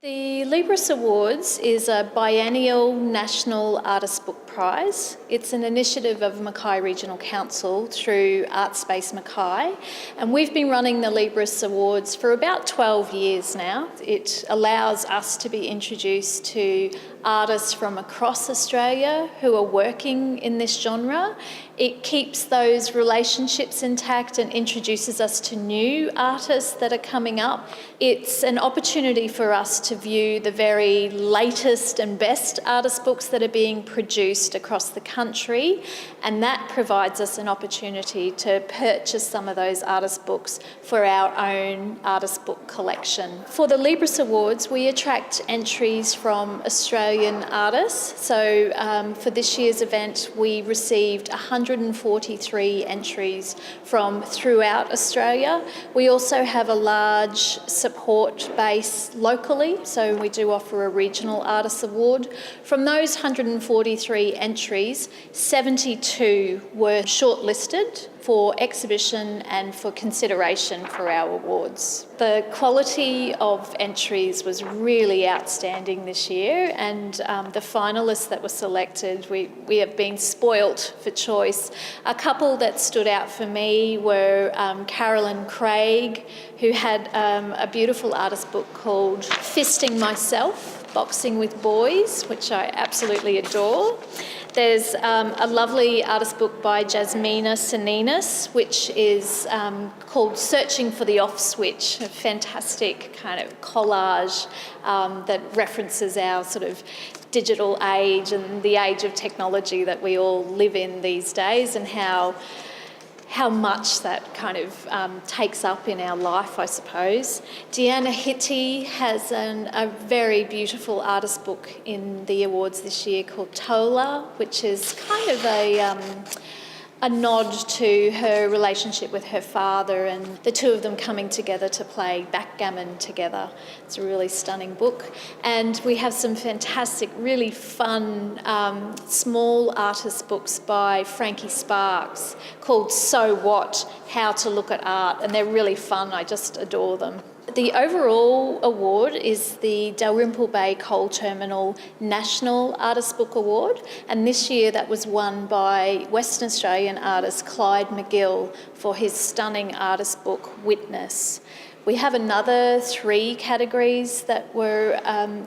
The Libris Awards is a biennial national artist book prize. It's an initiative of Mackay Regional Council through Artspace Mackay, and we've been running the Libris Awards for about 12 years now. It allows us to be introduced to artists from across Australia who are working in this genre. It keeps those relationships intact and introduces us to new artists that are coming up. It's an opportunity for us to view the very latest and best artist books that are being produced across the country, and that provides us an opportunity to purchase some of those artist books for our own artist book collection. For the Libris Awards, we attract entries from Australian artists. So for this year's event, we received 143 entries from throughout Australia. We also have a large support base locally, so we do offer a regional artist award. From those 143 entries, 72 were shortlisted for exhibition and for consideration for our awards. The quality of entries was really outstanding this year, and the finalists that were selected, we have been spoilt for choice. A couple that stood out for me were Carolyn Craig, who had a beautiful artist book called Fisting Myself, Boxing with Boys, which I absolutely adore. There's a lovely artist book by Jasmina Saninas, which is called Searching for the Off Switch, a fantastic kind of collage that references our sort of digital age and the age of technology that we all live in these days, and how much that kind of takes up in our life, I suppose. Deanna Hitty has a very beautiful artist book in the awards this year called Tola, which is kind of a nod to her relationship with her father and the two of them coming together to play backgammon together. It's a really stunning book. And we have some fantastic, really fun, small artist books by Frankie Sparks called So What? How to Look at Art. And they're really fun. I just adore them. The overall award is the Dalrymple Bay Coal Terminal National Artist Book Award, and this year that was won by Western Australian artist Clyde McGill for his stunning artist book Witness. We have another 3 categories that were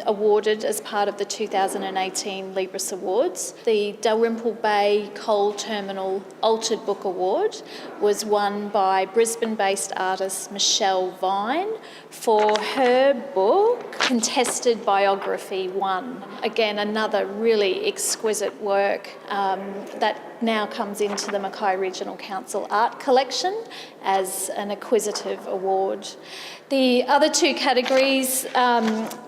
awarded as part of the 2018 Libris Awards. The Dalrymple Bay Coal Terminal Altered Book Award was won by Brisbane-based artist Michelle Vine for her book Contested Biography 1. Again, another really exquisite work that now comes into the Mackay Regional Council Art Collection as an acquisitive award. The other 2 categories,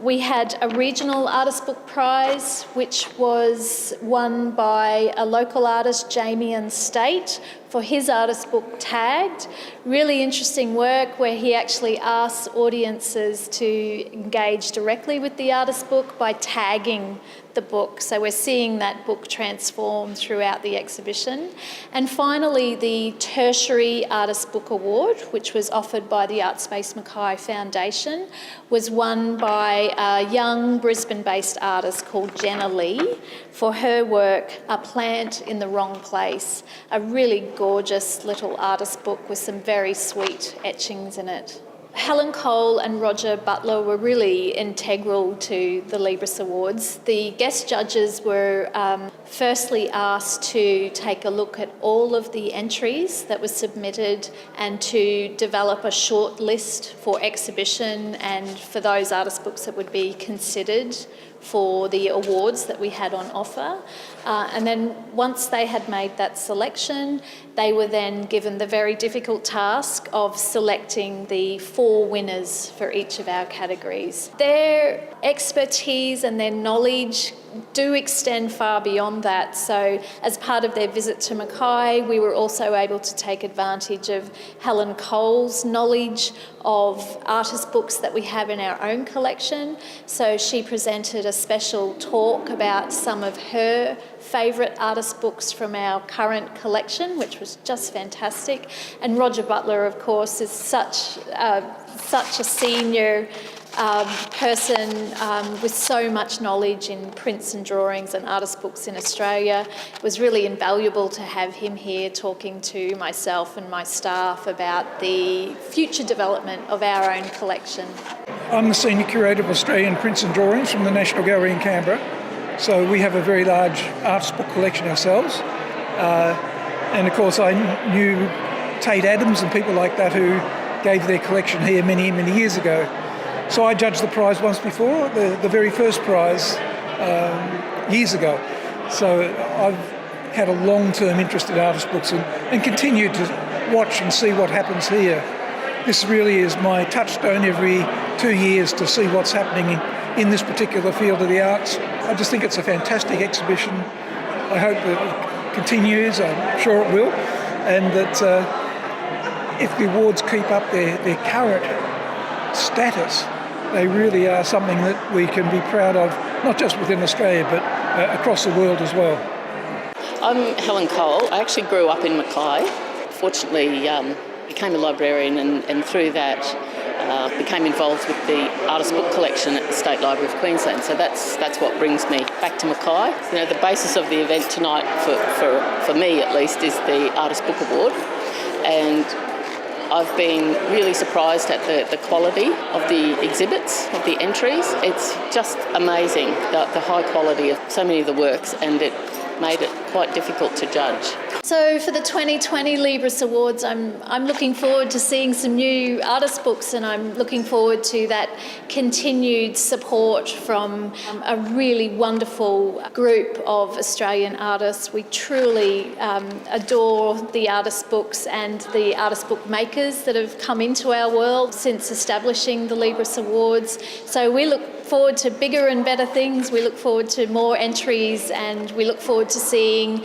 we had a regional artist book prize, which was won by a local artist, Jamie State, for his artist book Tagged. Really interesting work where he actually asks audiences to engage directly with the artist book by tagging the book. So we're seeing that book transform throughout the exhibition. And finally, the Tertiary Artist Book Award, which was offered by the Artspace Mackay Foundation, was won by a young Brisbane-based artist called Jenna Lee for her work A Plant in the Wrong Place, a really gorgeous little artist book with some very sweet etchings in it. Helen Cole and Roger Butler were really integral to the Libris Awards. The guest judges were firstly asked to take a look at all of the entries that were submitted and to develop a short list for exhibition and for those artist books that would be considered for the awards that we had on offer. And then once they had made that selection, they were then given the very difficult task of selecting the 4 winners for each of our categories. Their expertise and their knowledge do extend far beyond that. So as part of their visit to Mackay, we were also able to take advantage of Helen Cole's knowledge of artist books that we have in our own collection. So she presented a special talk about some of her favourite artist books from our current collection, which was just fantastic. And Roger Butler, of course, is such a senior person with so much knowledge in prints and drawings and artist books in Australia. It was really invaluable to have him here talking to myself and my staff about the future development of our own collection. I'm the Senior Curator of Australian Prints and Drawings from the National Gallery in Canberra. So we have a very large artist book collection ourselves. And of course I knew Tate Adams and people like that who gave their collection here many, many years ago. So I judged the prize once before, the very first prize years ago. So I've had a long-term interest in artist books and continue to watch and see what happens here. This really is my touchstone every 2 years to see what's happening in this particular field of the arts. I just think it's a fantastic exhibition. I hope that it continues, I'm sure it will, and that if the awards keep up their current status, they really are something that we can be proud of, not just within Australia, but across the world as well. I'm Helen Cole. I actually grew up in Mackay. Fortunately, became a librarian and through that became involved with the artist book collection at the State Library of Queensland. So that's what brings me back to Mackay. You know, the basis of the event tonight, for me at least, is the Artist Book Award. And I've been really surprised at the quality of the exhibits, of the entries. It's just amazing, the high quality of so many of the works, and it made it quite difficult to judge. So for the 2020 Libris Awards, I'm looking forward to seeing some new artist books, and I'm looking forward to that continued support from a really wonderful group of Australian artists. We truly adore the artist books and the artist book makers that have come into our world since establishing the Libris Awards. So we look forward to bigger and better things. We look forward to more entries, and we look forward to seeing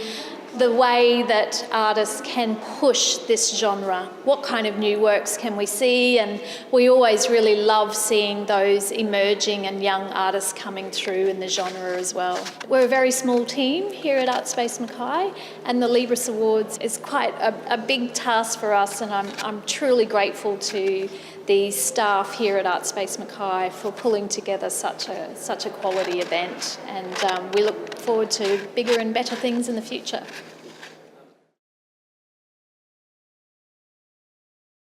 the way that artists can push this genre. What kind of new works can we see? And we always really love seeing those emerging and young artists coming through in the genre as well. We're a very small team here at Artspace Mackay, and the Libris Awards is quite a big task for us, and I'm truly grateful to the staff here at Artspace Mackay for pulling together such a quality event, and we look forward to bigger and better things in the future.